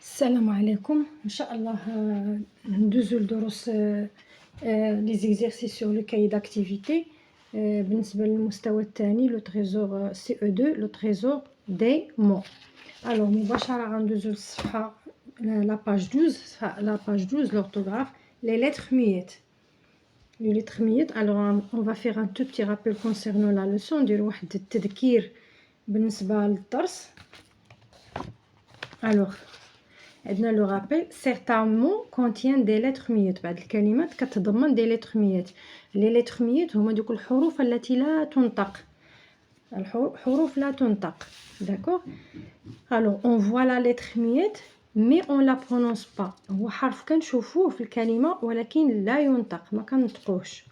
السلام عليكم ان شاء الله ندوزو لدروس لي زيكزيرسيس سور لو كاي داكتيفيتي بالنسبه للمستوى الثاني لو تريزور سي او 2 لو تريزور دي مو. الوغ مباشره غندوزو للصفحه لا باج 12 لا باج 12 لورتوغراف لي ليتر ميت لي ليتر ميت. الوغ اون فا فيغ ان تو بتي رابيل كونسيرنو لا لوسون، نديرو واحد التذكير بالنسبه للدرس. الوغ عندنا لو رابيل certains mots contiennent des lettres muettes، بعض الكلمات كتضمن des lettres muettes. les lettres muettes هما دوك الحروف التي لا تنطق، الحروف لا تنطق. d'accord. alors on voit la lettre muette mais on la prononce pas. هو حرف كنشوفوه في الكلمه ولكن لا ينطق، ما كنطقوش.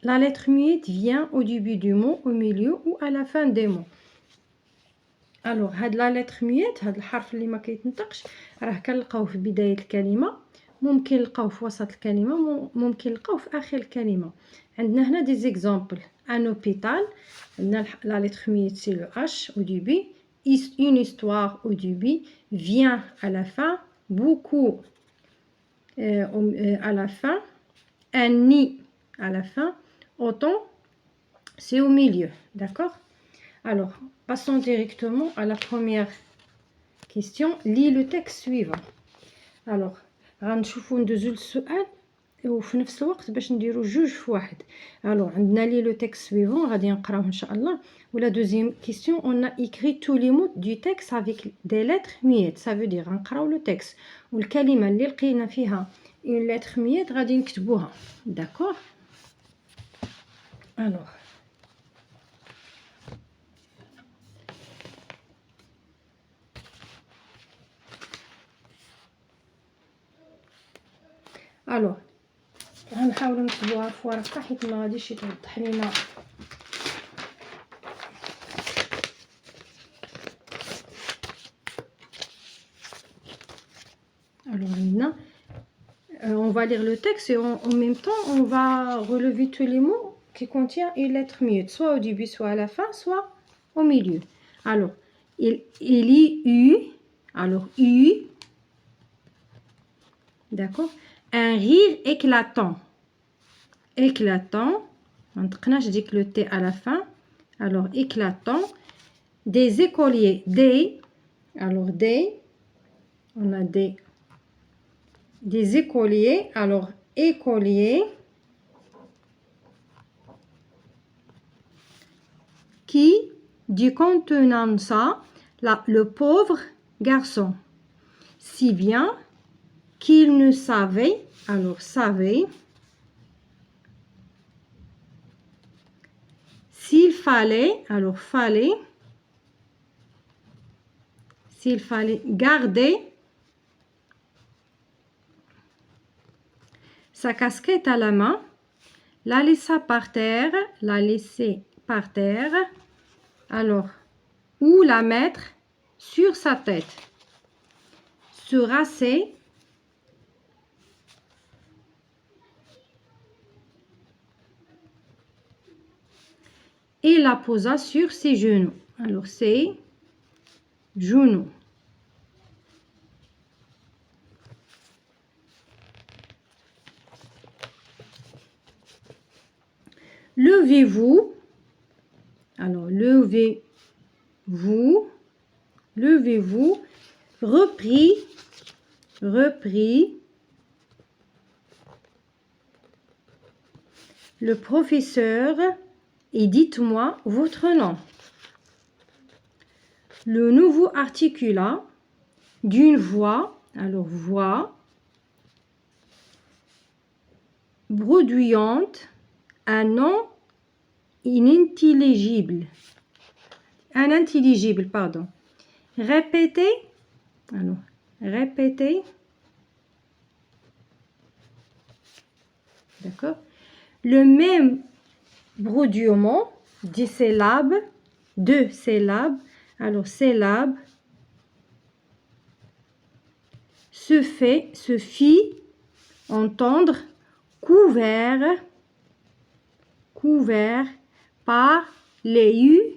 la lettre muette vient au début du mot, au milieu ou à la fin des mots. الوغ هاد لا لتر ميت، هاد الحرف اللي ما كيتنطقش راه كنلقاوه في بدايه الكلمه، ممكن نلقاوه في وسط الكلمه، ممكن نلقاوه في اخر الكلمه. عندنا هنا دي زيكزامبل. ان اوبيتال عندنا لا لتر ميت سي لو اش او ديبي، une histoire au début, vient à la fin, beaucoup à la fin, un nid à la fin, autant c'est au milieu. D'accord. Alors, passons directement à la première question. Lis le texte suivant. Alors, غنشوفوا ندوزو للسؤال وفي نفس الوقت باش نديرو جوج في واحد. alors عندنا لي لو تكست سويفون غادي نقراوه ان شاء الله. ولا دوزيام كيسيون on a écrit tous les mots du texte avec des lettres muettes. ça veut dire غنقراو لو تكست والكلمه اللي لقينا فيها une lettre muette غادي نكتبوها. d'accord. alors غنحاولوا نكتبوها في ورقه حيت ما غاديش يتوضح لينا. alors عندنا on va lire le texte et en même temps on va relever tous les mots qui contiennent une lettre muette, soit au début, soit à la fin, soit au milieu. alors il y eut, alors eu, d'accord, un rire éclatant. éclatant, on نطقناش ديك le T à la fin. alors éclatant. des écoliers, des, alors des, on a des écoliers. alors écoliers qui dit contenant ça le pauvre garçon, si bien qu'il ne savait, alors savait, s'il fallait, alors fallait, s'il fallait garder sa casquette à la main, la laissa par terre, la laisser par terre, alors ou la mettre sur sa tête, se rasser, et la posa sur ses genoux. alors ses genoux. levez-vous, alors levez-vous, levez-vous, reprit, le professeur, et dites-moi votre nom. le nouveau articulat d'une voix, alors voix, bredouillante, un nom inintelligible, inintelligible, pardon. répétez, alors répétez, d'accord, le même bredouillement des syllabes, de syllabes, alors syllabes, se fit entendre, couvert par les yeux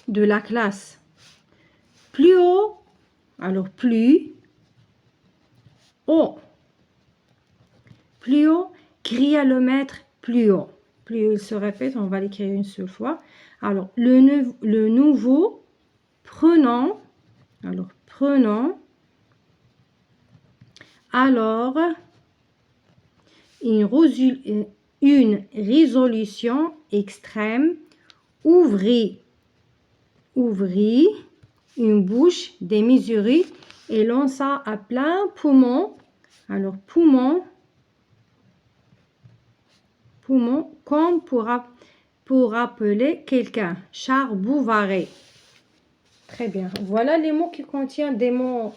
de la classe. plus haut, alors plus haut, plus haut, cria le maître plus haut. Plus haut, il se répète, on va l'écrire une seule fois. Alors, le nouveau, prenons, alors prenons, alors une résolution extrême, ouvrit une bouche démesurée et lança à plein poumon, alors poumon, comme pour appeler quelqu'un, Charbouvaré. Très bien. Voilà les mots qui contiennent des mots,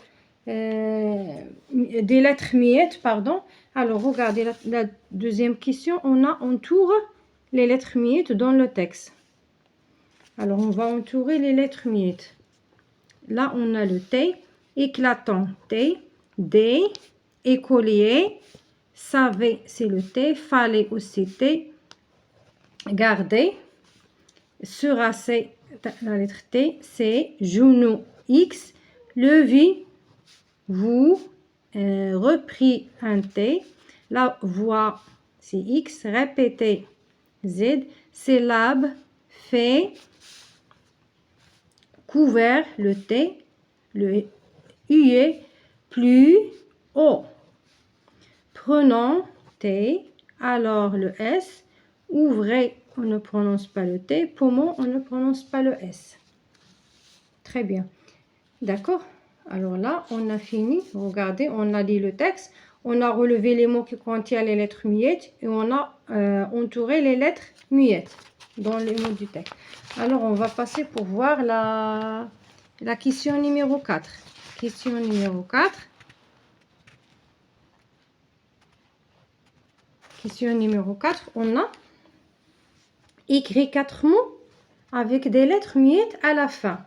des lettres muettes, pardon. Alors, regardez la deuxième question. On entoure les lettres muettes dans le texte. Alors, on va entourer les lettres muettes. Là, on a le T, éclatant, T, D, écolier, savait, c'est le T, fallait aussi T, garder, surasser, la lettre T, c'est genou, X, lever, vous, repris un T, la voix, c'est X, répéter, Z, syllabe, fait, couvert, le T, le huée, plus haut. Prenons T, alors le S, ouvrez, on ne prononce pas le T, poumon, on ne prononce pas le S. Très bien. D'accord? Alors là, on a fini. Regardez, on a lu le texte, on a relevé les mots qui contiennent les lettres muettes et on a entouré les lettres muettes dans les mots du texte. Alors, on va passer pour voir la question numéro 4. Question numéro 4. Question numéro 4, on a écrit 4 mots avec des lettres muettes à la fin.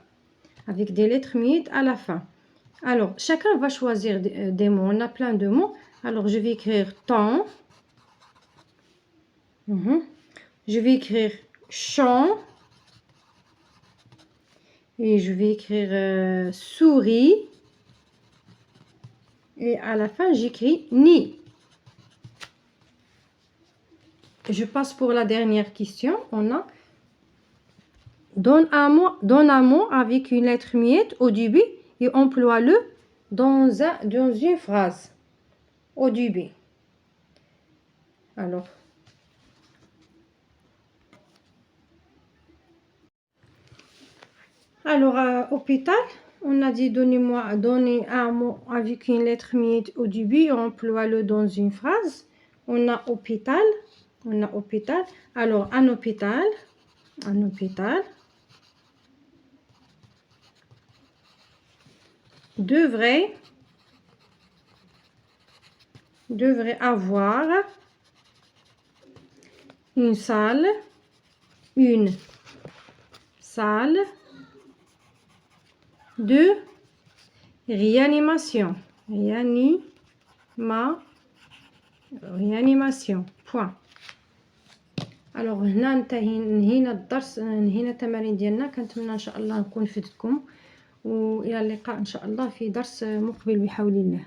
Avec des lettres muettes à la fin. Alors, chacun va choisir des mots. On a plein de mots. Alors, je vais écrire temps. Je vais écrire champ. Et je vais écrire souris. Et à la fin, j'écris nid. Je passe pour la dernière question. On a donne un mot avec une lettre muette au début et emploie-le dans une phrase au début. Alors, hôpital, on a dit donnez un mot avec une lettre muette au début et emploie-le dans une phrase. On a hôpital. Alors, un hôpital. Devrait avoir une salle de réanimation. Réanimation. Point. Alors هنا نهينا الدرس، نهينا التمارين ديالنا. كنتمنى ان شاء الله نكون فدتكم، والى اللقاء ان شاء الله في درس مقبل بحول الله.